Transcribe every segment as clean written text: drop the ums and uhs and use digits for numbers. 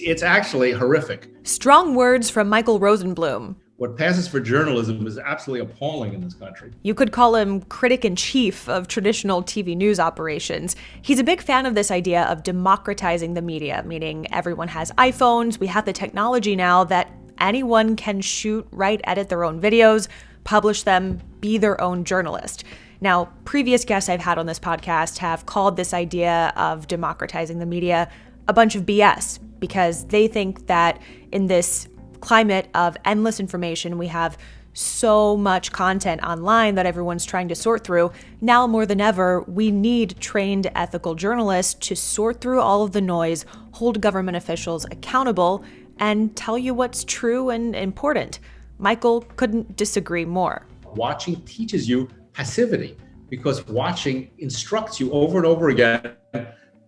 It's actually horrific. Strong words from Michael Rosenblum. What passes for journalism is absolutely appalling in this country. You could call him critic-in-chief of traditional TV news operations. He's a big fan of this idea of democratizing the media, meaning everyone has iPhones, we have the technology now that anyone can shoot, write, edit their own videos, publish them, be their own journalist. Now, previous guests I've had on this podcast have called this idea of democratizing the media a bunch of BS because they think that in this climate of endless information, we have so much content online that everyone's trying to sort through. Now more than ever, we need trained ethical journalists to sort through all of the noise, hold government officials accountable, and tell you what's true and important. Michael couldn't disagree more. Watching teaches you passivity because watching instructs you over and over again.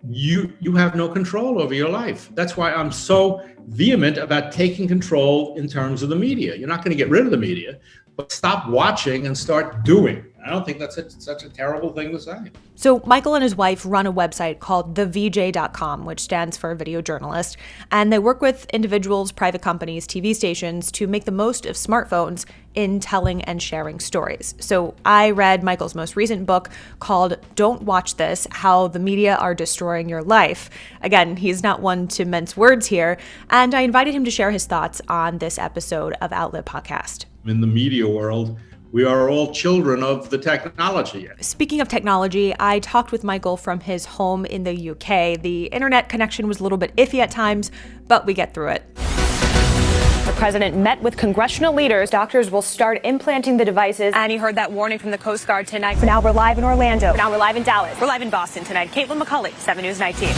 You have no control over your life. That's why I'm so vehement about taking control in terms of the media. You're not going to get rid of the media, but stop watching and start doing. I don't think that's such a terrible thing to say. So Michael and his wife run a website called thevj.com, which stands for video journalist, and they work with individuals, private companies, TV stations to make the most of smartphones in telling and sharing stories. So I read Michael's most recent book called Don't Watch This: How the Media Are Destroying Your Life. Again, he's not one to mince words here, and I invited him to share his thoughts on this episode of Outlet Podcast. In the media world, we are all children of the technology. Speaking of technology, I talked with Michael from his home in the UK. The internet connection was a little bit iffy at times, but we get through it. The president met with congressional leaders. Doctors will start implanting the devices. And you heard that warning from the Coast Guard tonight. For now, we're live in Orlando. For now, we're live in Dallas. We're live in Boston tonight. Caitlin McCulley, 7 News 19.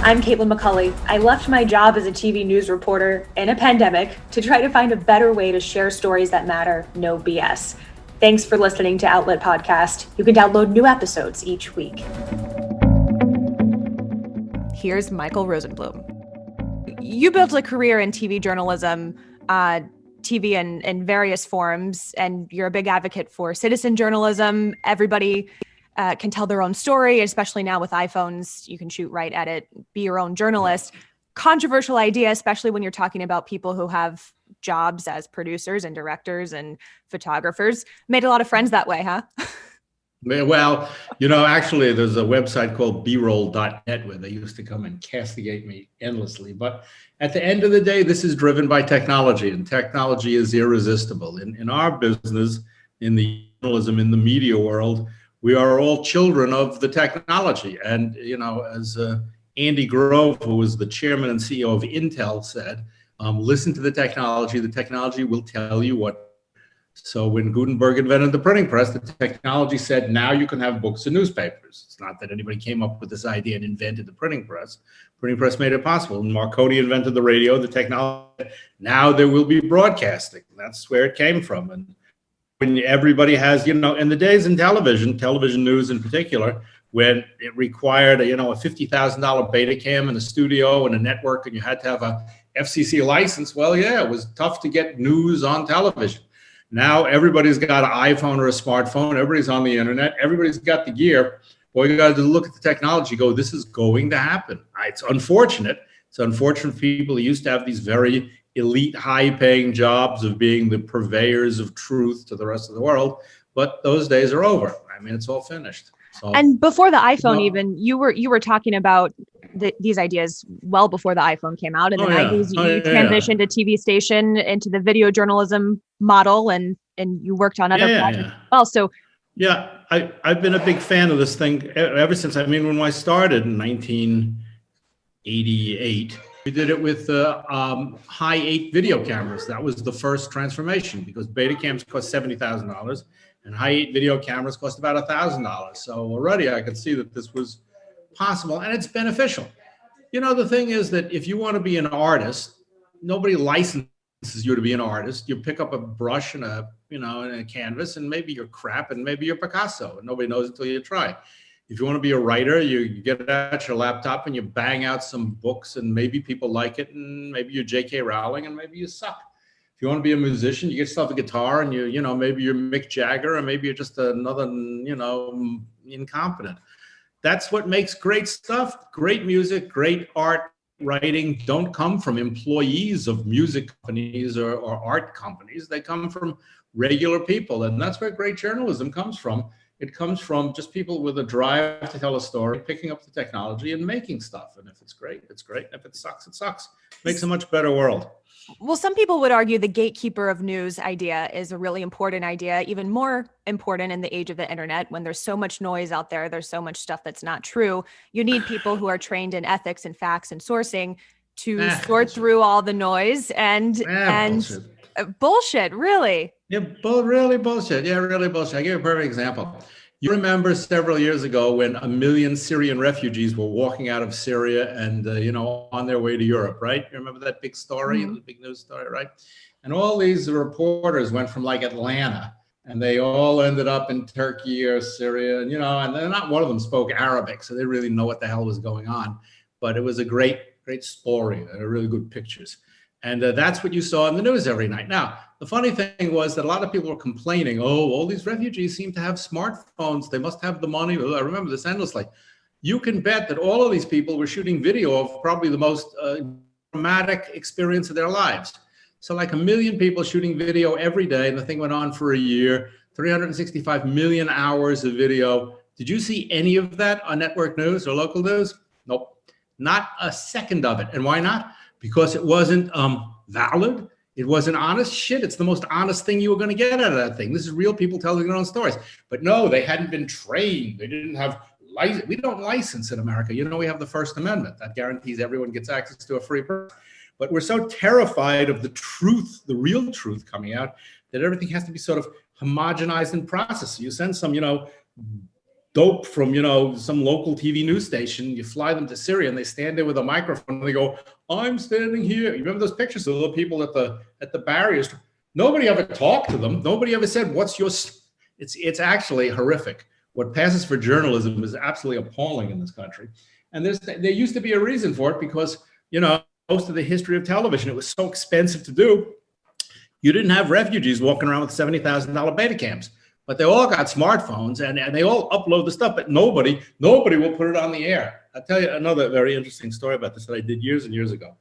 I'm Caitlin McCulley. I left my job as a TV news reporter in a pandemic to try to find a better way to share stories that matter, no BS. Thanks for listening to Outlet Podcast. You can download new episodes each week. Here's Michael Rosenblum. You built a career in TV journalism, TV in various forms, and you're a big advocate for citizen journalism. Everybody can tell their own story, especially now with iPhones. You can shoot, write, edit, be your own journalist. Controversial idea, especially when you're talking about people who have jobs as producers and directors and photographers. Made a lot of friends that way, huh? Well, actually, there's a website called broll.net where they used to come and castigate me endlessly. But at the end of the day, this is driven by technology, and technology is irresistible. In our business, in the journalism, in the media world, we are all children of the technology. And, as Andy Grove, who was the chairman and CEO of Intel, said, listen to the technology will tell you what. So when Gutenberg invented the printing press, the technology said, now you can have books and newspapers. It's not that anybody came up with this idea and invented the printing press. Printing press made it possible. And Marconi invented the radio, the technology. Now there will be broadcasting. That's where it came from. And when everybody has, in the days in television news in particular, when it required, a $50,000 beta cam in a studio and a network, and you had to have a FCC license, well, yeah, it was tough to get news on television. Now everybody's got an iPhone or a smartphone. Everybody's on the internet. Everybody's got the gear. Well, you got to look at the technology, go, this is going to happen. It's unfortunate. It's unfortunate for people who used to have these very elite, high-paying jobs of being the purveyors of truth to the rest of the world. But those days are over. I mean, it's all finished. So, and before the iPhone, even you were talking about these ideas well before the iPhone came out in the 90s. You transitioned a TV station into the video journalism model, and you worked on other projects as well. So I've been a big fan of this thing ever since. When I started in 1988, we did it with high 8 video cameras. That was the first transformation because beta cams cost $70,000 and high 8 video cameras cost about $1,000. So already I could see that this was possible and it's beneficial. The thing is that if you want to be an artist, nobody licenses you to be an artist. You pick up a brush and a canvas, and maybe you're crap and maybe you're Picasso, and nobody knows until you try. If you want to be a writer, you get out your laptop and you bang out some books, and maybe people like it, and maybe you're J.K. Rowling, and maybe you suck. If you want to be a musician, you get yourself a guitar, and maybe you're Mick Jagger, or maybe you're just another, incompetent. That's what makes great stuff, great music, great art, writing don't come from employees of music companies or art companies. They come from regular people. And that's where great journalism comes from. It comes from just people with a drive to tell a story, picking up the technology and making stuff. And if it's great, it's great. If it sucks, it sucks. Makes a much better world. Well, some people would argue the gatekeeper of news idea is a really important idea, even more important in the age of the internet when there's so much noise out there. There's so much stuff that's not true. You need people who are trained in ethics and facts and sourcing to sort through all the noise and bullshit, really. Yeah, really bullshit. Yeah, really bullshit. I'll give you a perfect example. You remember several years ago when 1 million Syrian refugees were walking out of Syria and, on their way to Europe, right? You remember that big story, the big news story, right? And all these reporters went from like Atlanta and they all ended up in Turkey or Syria, and, and they're not one of them spoke Arabic, so they really know what the hell was going on. But it was a great story. There were really good pictures. And that's what you saw in the news every night. Now, the funny thing was that a lot of people were complaining, all these refugees seem to have smartphones. They must have the money. I remember this endlessly. You can bet that all of these people were shooting video of probably the most dramatic experience of their lives. So like 1 million people shooting video every day. And the thing went on for a year, 365 million hours of video. Did you see any of that on network news or local news? Nope, not a second of it. And why not? Because it wasn't valid. It wasn't honest. Shit, it's the most honest thing you were going to get out of that thing. This is real people telling their own stories. But no, they hadn't been trained. They didn't have license. We don't license in America. We have the First Amendment that guarantees everyone gets access to a free press. But we're so terrified of the truth, the real truth coming out, that everything has to be sort of homogenized and processed. You send some, dope from, some local TV news station, you fly them to Syria and they stand there with a microphone and they go, I'm standing here. You remember those pictures of the people at the barriers? Nobody ever talked to them. Nobody ever said, what's your, it's actually horrific. What passes for journalism is absolutely appalling in this country. And there used to be a reason for it because, most of the history of television, it was so expensive to do. You didn't have refugees walking around with $70,000 Betacams. But they all got smartphones and they all upload the stuff, but nobody will put it on the air. I'll tell you another very interesting story about this that I did years and years ago.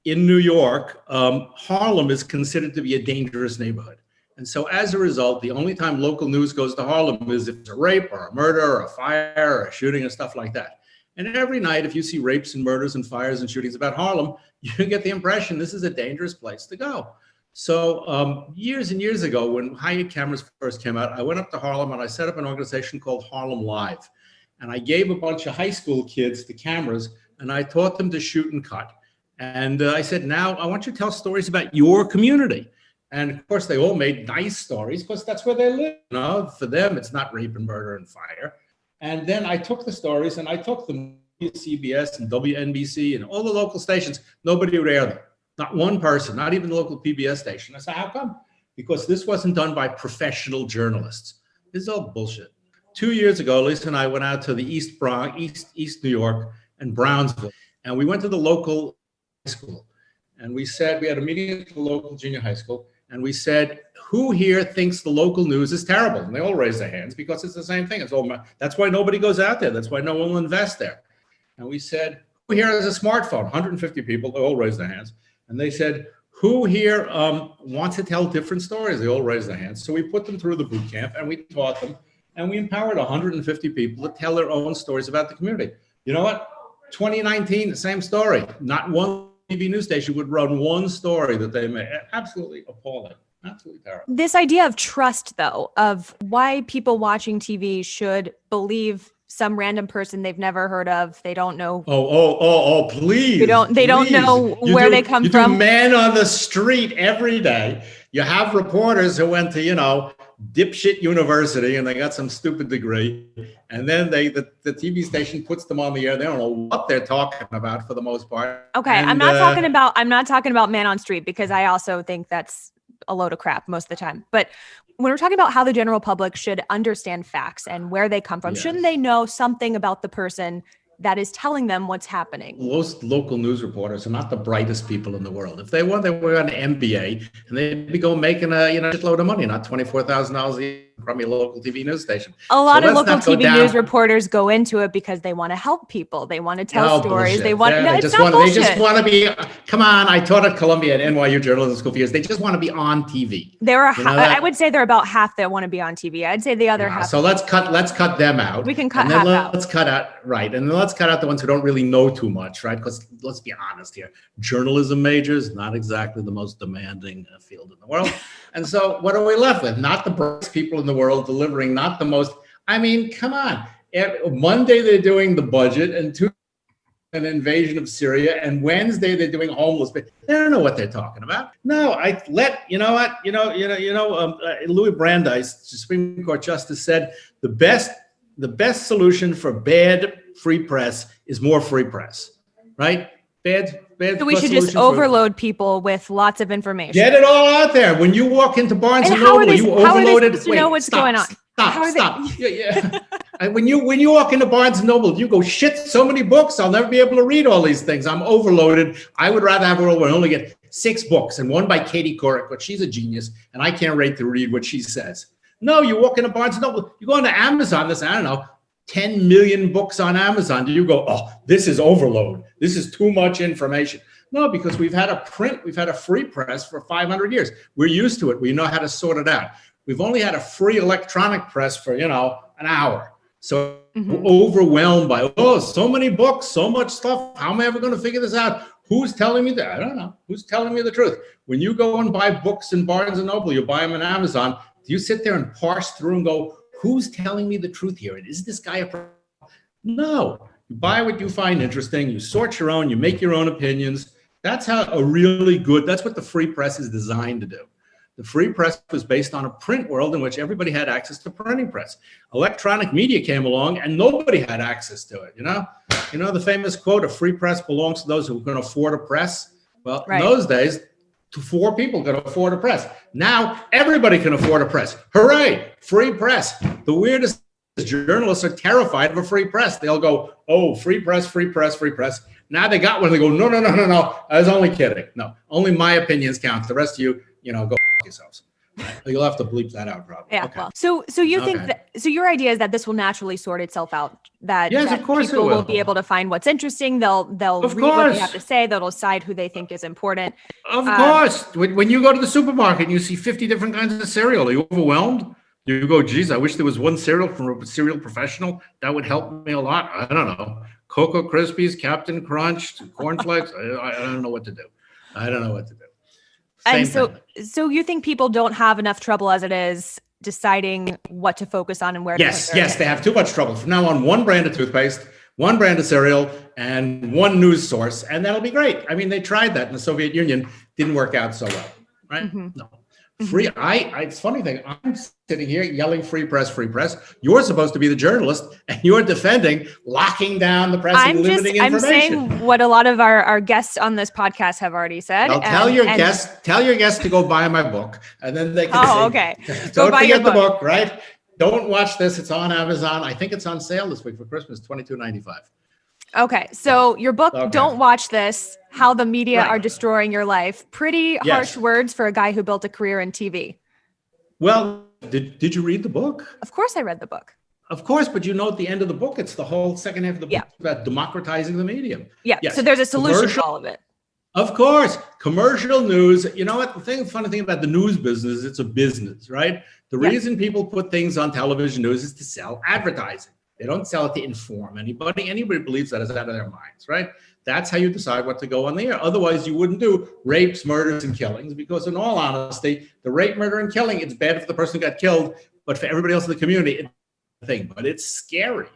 In New York, Harlem is considered to be a dangerous neighborhood. And so as a result, the only time local news goes to Harlem is if it's a rape or a murder or a fire or a shooting and stuff like that. And every night, if you see rapes and murders and fires and shootings about Harlem, you get the impression this is a dangerous place to go. So years and years ago, when high-end cameras first came out, I went up to Harlem and I set up an organization called Harlem Live. And I gave a bunch of high school kids the cameras and I taught them to shoot and cut. And I said, now I want you to tell stories about your community. And of course, they all made nice stories because that's where they live. For them, it's not rape and murder and fire. And then I took the stories and I took them to CBS and WNBC and all the local stations. Nobody would air them. Not one person, not even the local PBS station. I said, how come? Because this wasn't done by professional journalists. This is all bullshit. 2 years ago, Lisa and I went out to the East Bronx, East New York and Brownsville. And we went to the local high school. And we said, we had a meeting at the local junior high school. And we said, who here thinks the local news is terrible? And they all raised their hands because it's the same thing. That's why nobody goes out there. That's why no one will invest there. And we said, who here has a smartphone? 150 people, they all raised their hands. And they said, who here wants to tell different stories? They all raised their hands. So we put them through the boot camp and we taught them and we empowered 150 people to tell their own stories about the community. You know what? 2019, the same story. Not one TV news station would run one story that they made. Absolutely appalling. Absolutely terrible. This idea of trust, though, of why people watching TV should believe some random person they've never heard of. They don't know. Please. They don't know where they come from. You do man on the street every day. You have reporters who went to, dipshit university and they got some stupid degree. And then the TV station puts them on the air. They don't know what they're talking about for the most part. Okay. And, I'm not talking about man on street because I also think that's a load of crap most of the time. But when we're talking about how the general public should understand facts and where they come from, yes, shouldn't they know something about the person that is telling them what's happening? Most local news reporters are not the brightest people in the world. If they were, they were an MBA and they'd be going making a shitload of money, not $24,000 a year. crummy local TV news station. A lot of local TV down. news reporters go into it because they want to help people. They want to tell stories. Bullshit. They want. Yeah, No, they it's just not want. They bullshit. just want to be. Come on, I taught at Columbia and NYU journalism school for years. They just want to be on TV. There are. I would say there are about half that want to be on TV. I'd say the other half. So let's cut them out. We can cut and then half out. Let's cut out right, and then let's cut out the ones who don't really know too much, right? Because let's be honest here, journalism majors not exactly the most demanding field in the world, and so what are we left with? Not the brightest people in the world delivering, not the most. I mean, come on. Monday they're doing the budget, and Tuesday an invasion of Syria, and Wednesday they're doing homeless. But they don't know what they're talking about. No, Louis Brandeis, Supreme Court Justice, said the best solution for bad free press is more free press, right? Bad. So we should just overload people with lots of information. Get it all out there. When you walk into Barnes and Noble, you overloaded. How are they supposed to know what's going on? Stop. Yeah. When you walk into Barnes and Noble, you go, shit, so many books. I'll never be able to read all these things. I'm overloaded. I would rather have a world where I only get 6 books, and one by Katie Couric, but she's a genius, and I can't wait to read what she says. No, you walk into Barnes and Noble, you go into Amazon, I don't know, 10 million books on Amazon. Do you go, oh, this is overload. This is too much information. No, because we've had a free press for 500 years. We're used to it. We know how to sort it out. We've only had a free electronic press for, an hour. So we're overwhelmed by, so many books, so much stuff. How am I ever going to figure this out? Who's telling me that? I don't know. Who's telling me the truth? When you go and buy books in Barnes and Noble, you buy them on Amazon, do you sit there and parse through and go, who's telling me the truth here? Is this guy a pro? No. You buy what you find interesting. You sort your own. You make your own opinions. That's what the free press is designed to do. The free press was based on a print world in which everybody had access to printing press. Electronic media came along and nobody had access to it. The famous quote, a free press belongs to those who can afford a press. Well, right. In those days, 4 people could afford a press. Now everybody can afford a press. Hooray, free press. The weirdest journalists are terrified of a free press. They'll go, oh, free press, free press, free press. Now they got one. They go, no. I was only kidding. No, only my opinions count. The rest of you, go yourselves. You'll have to bleep that out, probably. Yeah. Okay. Well, so you think that? So your idea is that this will naturally sort itself out. Yes, of course people it will. Be able to find what's interesting. They'll read what they have to say. They'll decide who they think is important. Of course. When you go to the supermarket and you see 50 different kinds of cereal, are you overwhelmed? You go, geez, I wish there was one cereal from a cereal professional. That would help me a lot. I don't know. Cocoa Krispies, Captain Crunch, Corn Flakes. I don't know what to do. And so you think people don't have enough trouble as it is deciding what to focus on and where to put their they have too much trouble. From now on, one brand of toothpaste, one brand of cereal, and one news source, and that'll be great. I mean, they tried that in the Soviet Union. Didn't work out so well, right? Mm-hmm. No. Free. It's funny thing. I'm sitting here yelling free press, free press. You're supposed to be the journalist, and you're defending locking down the press and limiting information. I'm saying what a lot of our guests on this podcast have already said. Well, tell your guests to go buy my book, and then they can say, okay. Don't forget the book, right? Don't watch this. It's on Amazon. I think it's on sale this week for Christmas, $22.95. Okay, so your book, Don't Watch This, How the Media Are Destroying Your Life. Pretty harsh words for a guy who built a career in TV. Well, did you read the book? Of course I read the book. Of course, but at the end of the book, it's the whole second half of the book about democratizing the medium. Yeah, yes. So there's a solution to all of it. Of course, commercial news. You know what? The funny thing about the news business, it's a business, right? The reason people put things on television news is to sell advertising. They don't sell it to inform anybody. Anybody believes that is out of their minds, right? That's how you decide what to go on the air. Otherwise, you wouldn't do rapes, murders, and killings, because in all honesty, the rape, murder, and killing, it's bad for the person who got killed, but for everybody else in the community, it's a thing. But it's scary.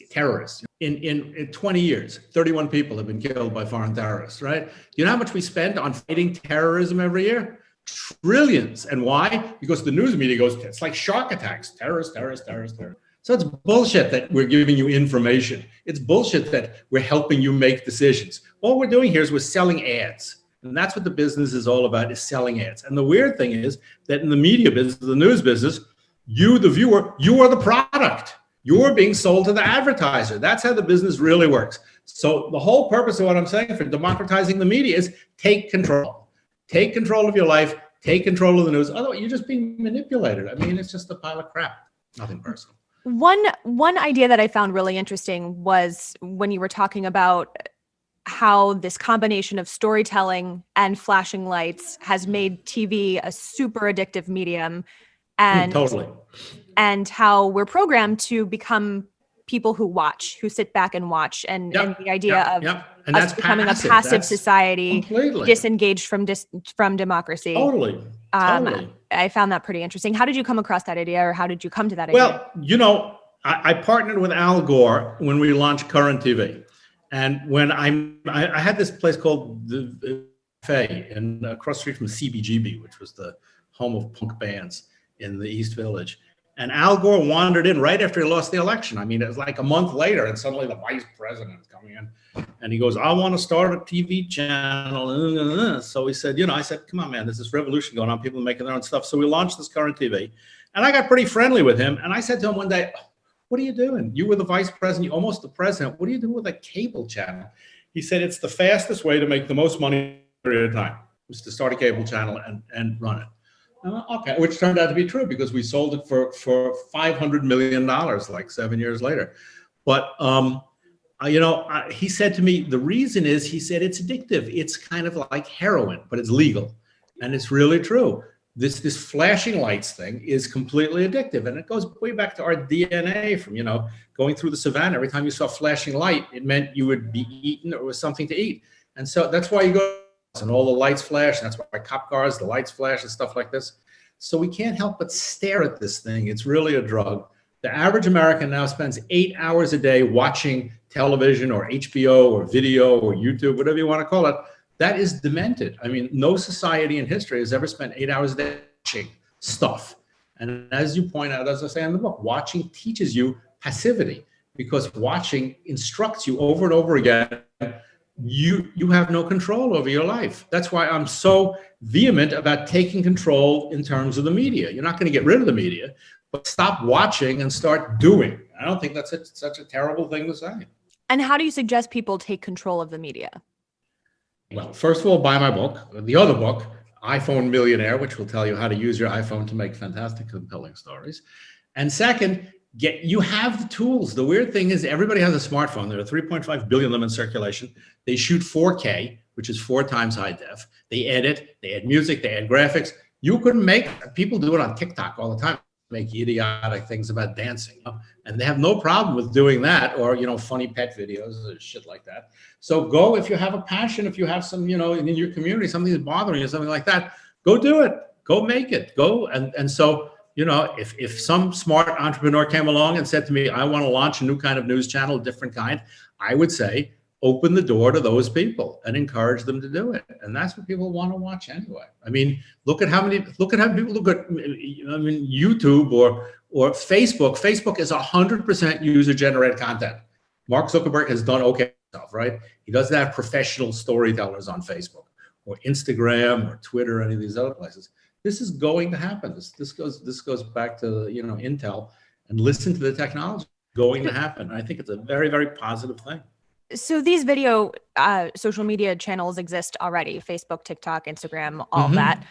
Terrorists. In 20 years, 31 people have been killed by foreign terrorists, right? You know how much we spend on fighting terrorism every year? Trillions. And why? Because the news media goes, it's like shark attacks. Terrorists. So it's bullshit that we're giving you information. It's bullshit that we're helping you make decisions. All we're doing here is we're selling ads. And that's what the business is all about, is selling ads. And the weird thing is that in the media business, the news business, you, the viewer, you are the product. You're being sold to the advertiser. That's how the business really works. So the whole purpose of what I'm saying for democratizing the media is take control. Take control of your life. take control of the news. Otherwise, you're just being manipulated. I mean, it's just a pile of crap. Nothing personal. One idea that I found really interesting was when you were talking about how this combination of storytelling and flashing lights has made TV a super addictive medium, and Totally. and how we're programmed to become people who watch, who sit back and watch, and the idea of and us becoming a passive society, completely disengaged from democracy. Totally. I found that pretty interesting. How did you come across that idea, or how did you come to that idea? Well, I partnered with Al Gore when we launched Current TV. And when I had this place called the Cafe across the street from CBGB, which was the home of punk bands in the East Village. And Al Gore wandered in right after he lost the election. I mean, it was like a month later, and suddenly the vice president is coming in, and he goes, "I want to start a TV channel." So he said, I said, "Come on, man, there's this revolution going on. People are making their own stuff." So we launched this Current TV, and I got pretty friendly with him. And I said to him one day, "What are you doing? You were the vice president, you're almost the president. What are you doing with a cable channel?" He said, "It's the fastest way to make the most money in a period of time, was to start a cable channel and run it." Okay, which turned out to be true because we sold it for $500 million like 7 years later. But, he said to me, the reason is, he said, it's addictive. It's kind of like heroin, but it's legal. And it's really true. This flashing lights thing is completely addictive. And it goes way back to our DNA from, going through the savannah. Every time you saw flashing light, it meant you would be eaten or it was something to eat. And so that's why you go and all the lights flash. And that's why cop cars, the lights flash and stuff like this. So we can't help but stare at this thing. It's really a drug. The average American now spends 8 hours a day watching television or HBO or video or YouTube, whatever you want to call it. That is demented. I mean, no society in history has ever spent 8 hours a day watching stuff. And as you point out, as I say in the book, watching teaches you passivity, because watching instructs you over and over again. You have no control over your life. That's why I'm so vehement about taking control in terms of the media. You're not going to get rid of the media, but stop watching and start doing. I don't think that's such a terrible thing to say. And how do you suggest people take control of the media? Well, first of all, buy my book, the other book, iPhone Millionaire, which will tell you how to use your iPhone to make fantastic, compelling stories. And second, you have the tools. The weird thing is everybody has a smartphone. There are 3.5 billion of them in circulation. They shoot 4K, which is 4 times high def. They edit, they add music, they add graphics. You could people do it on TikTok all the time, make idiotic things about dancing, and they have no problem with doing that, or, funny pet videos or shit like that. So go, if you have a passion, if you have some, in your community, something that's bothering you, something like that, go do it, go make it, go. And so, if some smart entrepreneur came along and said to me, "I want to launch a new kind of news channel, a different kind," I would say, open the door to those people and encourage them to do it. And that's what people want to watch anyway. I mean, look at how people look at YouTube or Facebook. Facebook is 100% user-generated content. Mark Zuckerberg has done okay stuff, right? He doesn't have professional storytellers on Facebook or Instagram or Twitter or any of these other places. This is going to happen. This goes back to Intel, and listen to the technology. Going to happen. I think it's a very, very positive thing. So these video social media channels exist already: Facebook, TikTok, Instagram, all that.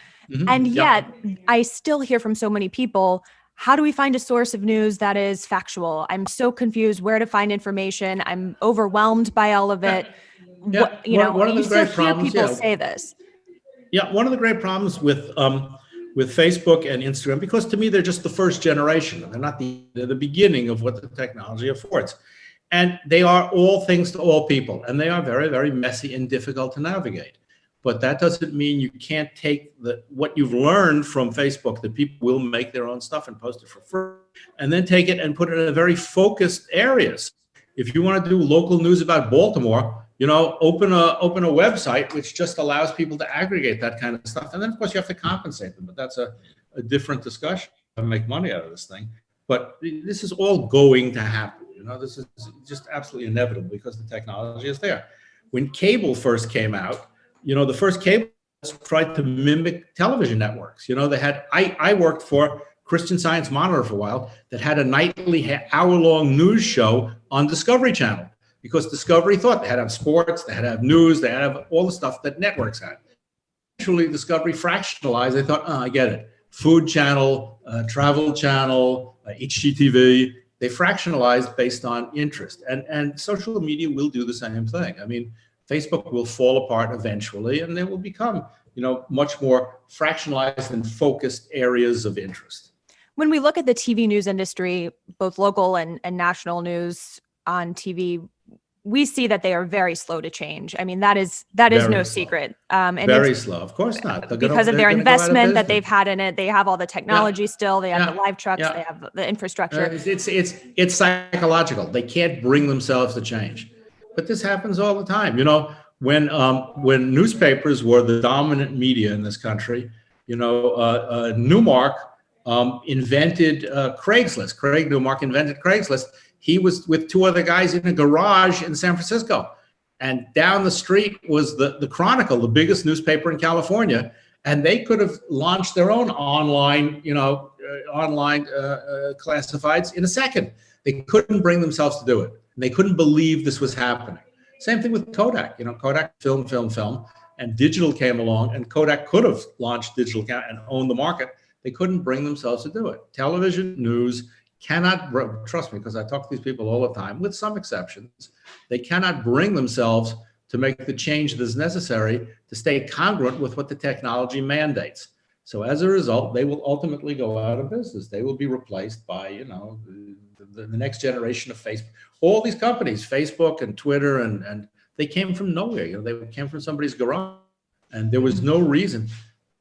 And yet I still hear from so many people, how do we find a source of news that is factual? I'm so confused where to find information. I'm overwhelmed by all of it. Yeah. One of the great problems, people say this. Yeah, one of the great problems with Facebook and Instagram, because to me they're just the first generation. They're not they're the beginning of what the technology affords. And they are all things to all people, and they are very, very messy and difficult to navigate. But that doesn't mean you can't take what you've learned from Facebook, that people will make their own stuff and post it for free, and then take it and put it in a very focused areas. If you want to do local news about Baltimore, open a website which just allows people to aggregate that kind of stuff. And then, of course, you have to compensate them, but that's a different discussion to make money out of this thing. But this is all going to happen. This is just absolutely inevitable because the technology is there. When cable first came out, the first cable tried to mimic television networks. They had, I worked for Christian Science Monitor for a while, that had a nightly hour-long news show on Discovery Channel, because Discovery thought they had to have sports, they had to have news, they had to have all the stuff that networks had. eventually Discovery fractionalized. They thought, oh, I get it. Food channel, travel channel, HGTV. They fractionalized based on interest. And social media will do the same thing. I mean, Facebook will fall apart eventually, and they will become, much more fractionalized and focused areas of interest. When we look at the TV news industry, both local and national news on TV, we see that they are very slow to change. I mean, that is no secret. And very slow. Of course not. Because of their investment that they've had in it. They have all the technology still. They have the live trucks. They have the infrastructure. It's psychological. They can't bring themselves to change. But this happens all the time. When newspapers were the dominant media in this country, Newmark invented Craigslist. Craig Newmark invented Craigslist. He was with two other guys in a garage in San Francisco. And down the street was the Chronicle, the biggest newspaper in California. And they could have launched their own online classifieds in a second. They couldn't bring themselves to do it. And they couldn't believe this was happening. Same thing with Kodak. Kodak film. And digital came along, and Kodak could have launched digital and owned the market. They couldn't bring themselves to do it. Television news cannot, trust me, because I talk to these people all the time, with some exceptions, they cannot bring themselves to make the change that is necessary to stay congruent with what the technology mandates. So as a result, they will ultimately go out of business. They will be replaced by, the next generation of Facebook. All these companies, Facebook and Twitter, and they came from nowhere. They came from somebody's garage, and there was no reason.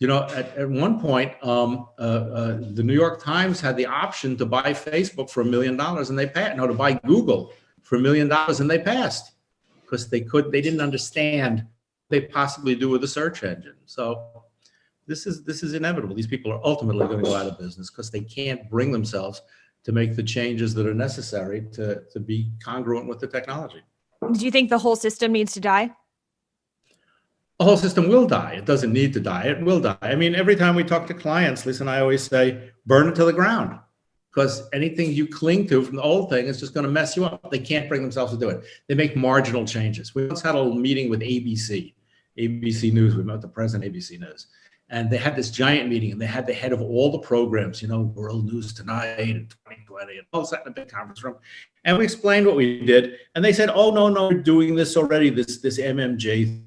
At one point, the New York Times had the option to buy Facebook for $1 million, and they passed. No, to buy Google for $1 million, and they passed because they didn't understand what they possibly do with a search engine. So this is inevitable. These people are ultimately going to go out of business because they can't bring themselves to make the changes that are necessary to be congruent with the technology. Do you think the whole system needs to die? The whole system will die. It doesn't need to die. It will die. I mean, every time we talk to clients, Lisa and I always say, burn it to the ground, because anything you cling to from the old thing is just going to mess you up. They can't bring themselves to do it. They make marginal changes. We once had a meeting with ABC News. We met with the president of ABC News. And they had this giant meeting, and they had the head of all the programs, World News Tonight and 2020, and all sat in a big conference room. And we explained what we did. And they said, oh, no, we're doing this already, this MMJ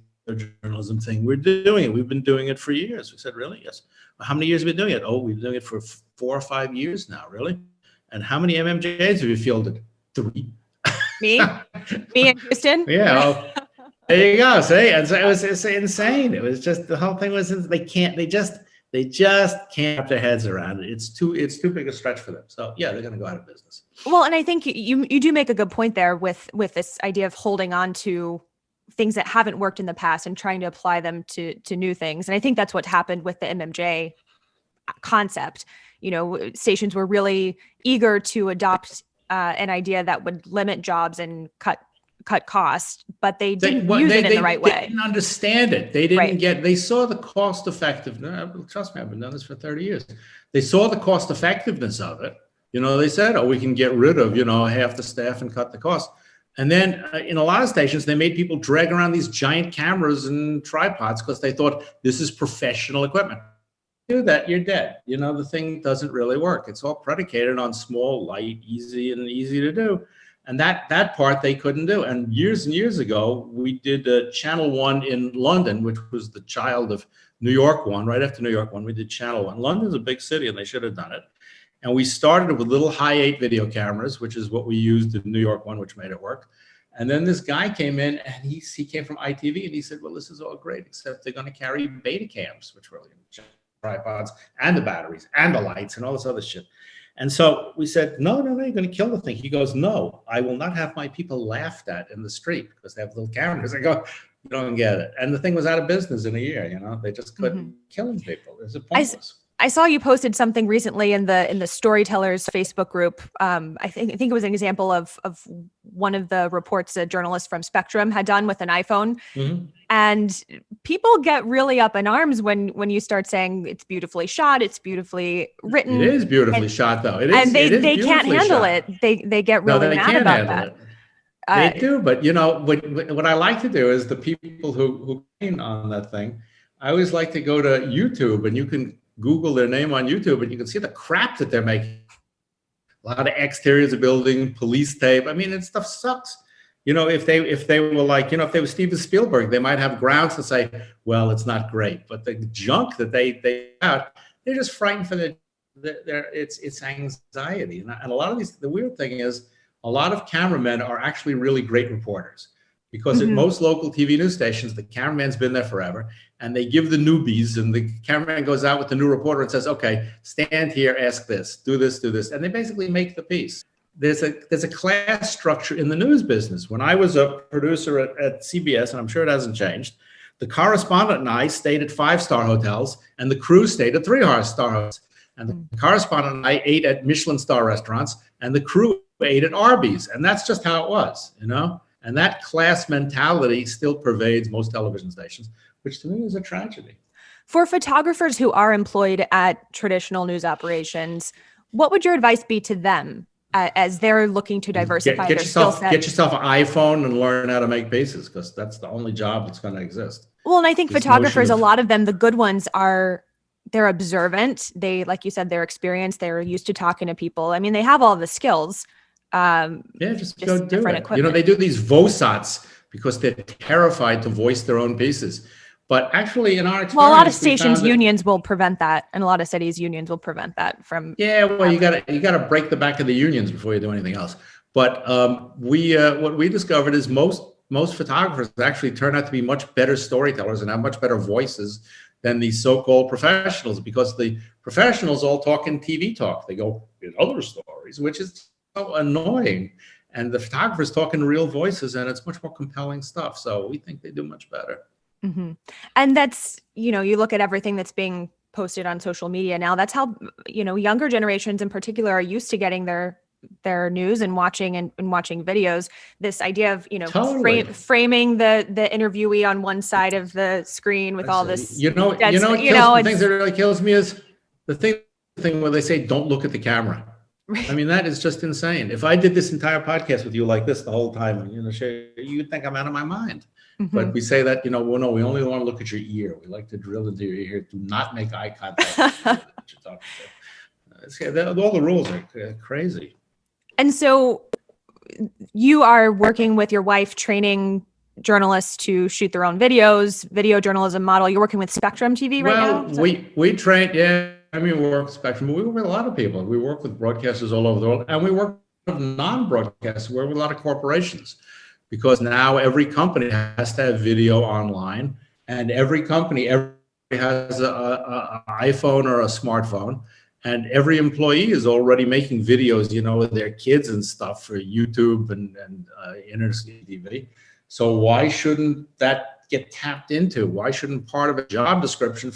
journalism thing. We're doing it. We've been doing it for years. We said, really? Yes. Well, how many years have we been doing it? Oh, we've been doing it for 4 or 5 years now. Really? And how many MMJs have you fielded? 3. Me in Houston? Yeah. Well, there you go. See, and so it's insane. It was just, the whole thing was, they just can't wrap their heads around it. It's too big a stretch for them. So yeah, they're going to go out of business. Well, and I think you do make a good point there with this idea of holding on to things that haven't worked in the past and trying to apply them to new things. And I think that's what happened with the MMJ concept. Stations were really eager to adopt an idea that would limit jobs and cut costs, but they didn't use it in the right way. They didn't understand it. They didn't they saw the cost effectiveness. Trust me, I've been doing this for 30 years. They saw the cost effectiveness of it. They said, oh, we can get rid of, half the staff and cut the cost. And then in a lot of stations, they made people drag around these giant cameras and tripods because they thought this is professional equipment. Do that, you're dead. The thing doesn't really work. It's all predicated on small, light, easy to do. And that part they couldn't do. And years ago, we did Channel 1 in London, which was the child of New York 1. Right after New York 1, we did Channel 1. London's a big city, and they should have done it. And we started with little high-8 video cameras, which is what we used in New York 1, which made it work. And then this guy came in, and he came from ITV, and he said, well, this is all great, except they're going to carry beta cams, which were tripods, and the batteries, and the lights, and all this other shit. And so we said, no, you're going to kill the thing. He goes, no, I will not have my people laughed at in the street because they have little cameras. I go, you don't get it. And the thing was out of business in a year. They just couldn't killing people. It was pointless. I saw you posted something recently in the Storytellers Facebook group. I think it was an example of one of the reports a journalist from Spectrum had done with an iPhone. Mm-hmm. And people get really up in arms when you start saying it's beautifully shot, it's beautifully written. It is beautifully shot, though. It is, and they can't handle shot. it. They get really mad about that. They do, but what I like to do is the people who came on that thing. I always like to go to YouTube, and you can Google their name on YouTube and you can see the crap that they're making. A lot of exteriors of building, police tape. I mean, stuff sucks. If they were like, if they were Steven Spielberg, they might have grounds to say, well, it's not great. But the junk that they out, they're just frightened for it's anxiety. And a lot of these, the weird thing is, a lot of cameramen are actually really great reporters, because at most local TV news stations, the cameraman's been there forever, and they give the newbies, and the cameraman goes out with the new reporter and says, okay, stand here, ask this, do this, and they basically make the piece. There's a class structure in the news business. When I was a producer at CBS, and I'm sure it hasn't changed, the correspondent and I stayed at 5-star hotels, and the crew stayed at 3-star hotels. And the correspondent and I ate at Michelin star restaurants, and the crew ate at Arby's. And that's just how it was, And that class mentality still pervades most television stations, which to me is a tragedy. For photographers who are employed at traditional news operations, what would your advice be to them as they're looking to diversify their skill set? Get yourself an iPhone and learn how to make pieces, because that's the only job that's going to exist. Well, and I think photographers, a lot of them, the good ones they're observant. They, like you said, they're experienced. They're used to talking to people. I mean, they have all the skills. Just go do it. They do these VOSATs because they're terrified to voice their own pieces. But actually, in our experience, a lot of stations unions will prevent that, and a lot of cities unions will prevent that from. Yeah, well, you got to break the back of the unions before you do anything else. But what we discovered is most photographers actually turn out to be much better storytellers and have much better voices than these so-called professionals, because the professionals all talk in TV talk. They go in other stories, which is so annoying. And the photographers talk in real voices, and it's much more compelling stuff. So we think they do much better. Mm-hmm. And that's, you look at everything that's being posted on social media now. That's how, younger generations in particular are used to getting their news and watching videos. This idea of, Totally. framing the interviewee on one side of the screen with all this. The thing that really kills me is the thing where they say, don't look at the camera. I mean, that is just insane. If I did this entire podcast with you like this the whole time, you'd think I'm out of my mind. Mm-hmm. But we say that, well, no, we only want to look at your ear. We like to drill into your ear. Do not make eye contact with you're talking to. All the rules are crazy. And so you are working with your wife, training journalists to shoot their own videos, video journalism model. You're working with Spectrum TV right now? Well, we train, yeah. I mean, we work with Spectrum, but we work with a lot of people. We work with broadcasters all over the world, and we work with non-broadcasters. We work with a lot of corporations, because now every company has to have video online, and every company has an iPhone or a smartphone, and every employee is already making videos, with their kids and stuff for YouTube and internet TV. So why shouldn't that get tapped into? Why shouldn't part of a job description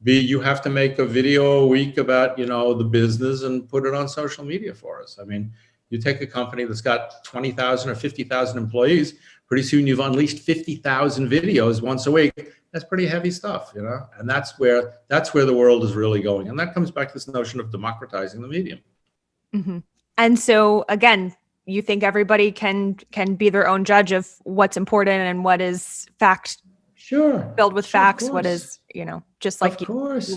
be you have to make a video a week about, the business and put it on social media for us? I mean, you take a company that's got 20,000 or 50,000 employees, pretty soon you've unleashed 50,000 videos once a week. That's pretty heavy stuff, and that's where the world is really going. And that comes back to this notion of democratizing the medium. Mm-hmm. And so again, you think everybody can be their own judge of what's important and what is fact. Sure. Filled with facts. What is, just like you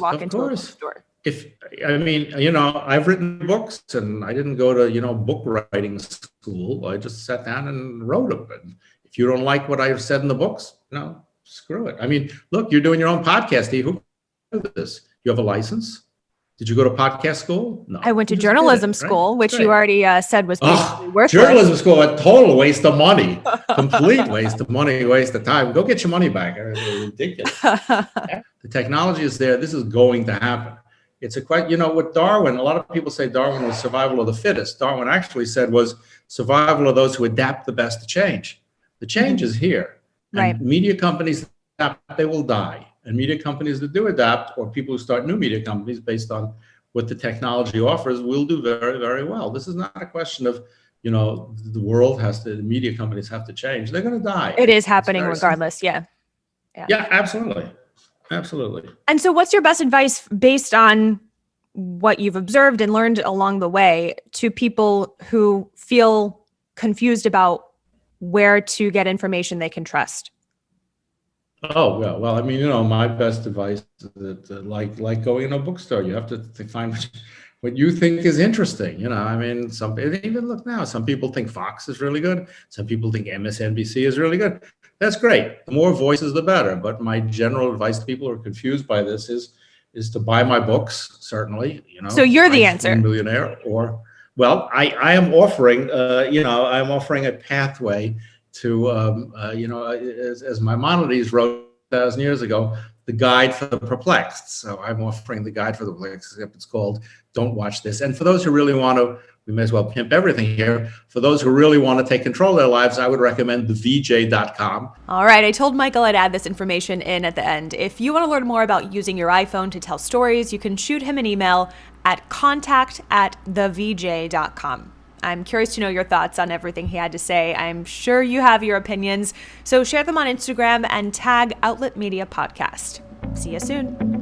walk into a bookstore. I've written books, and I didn't go to, book writing school. I just sat down and wrote them. And if you don't like what I've said in the books, screw it. I mean, look, you're doing your own podcast, Steve. Who does this? You have a license? Did you go to podcast school? No. I went to journalism school, which you already said was basically worthless. Journalism school, a total waste of money. Complete waste of money, waste of time. Go get your money back. It's ridiculous. The technology is there. This is going to happen. It's with Darwin, a lot of people say Darwin was survival of the fittest. Darwin actually said was survival of those who adapt the best to change. The change is here. Right. And media companies, they will die. And media companies that do adapt, or people who start new media companies based on what the technology offers, will do very, very well. This is not a question of, the media companies have to change. They're going to die. It is happening regardless. Yeah, absolutely. Absolutely. And so what's your best advice based on what you've observed and learned along the way to people who feel confused about where to get information they can trust? Oh, yeah. Well, I mean, my best advice is that, like going in a bookstore, you have to find what you think is interesting. I mean, even look now, some people think Fox is really good. Some people think MSNBC is really good. That's great. The more voices, the better. But my general advice to people who are confused by this is to buy my books, certainly, So you're I the Screen answer. Millionaire, well, I am offering, I'm offering a pathway to, as Maimonides wrote 1,000 years ago, the guide for the perplexed. So I'm offering the guide for the perplexed, except it's called Don't Watch This. And for those who really want to, we may as well pimp everything here. For those who really want to take control of their lives, I would recommend thevj.com. All right, I told Michael I'd add this information in at the end. If you want to learn more about using your iPhone to tell stories, you can shoot him an email at contact@thevj.com. I'm curious to know your thoughts on everything he had to say. I'm sure you have your opinions, so share them on Instagram and tag Outlet Media Podcast. See you soon.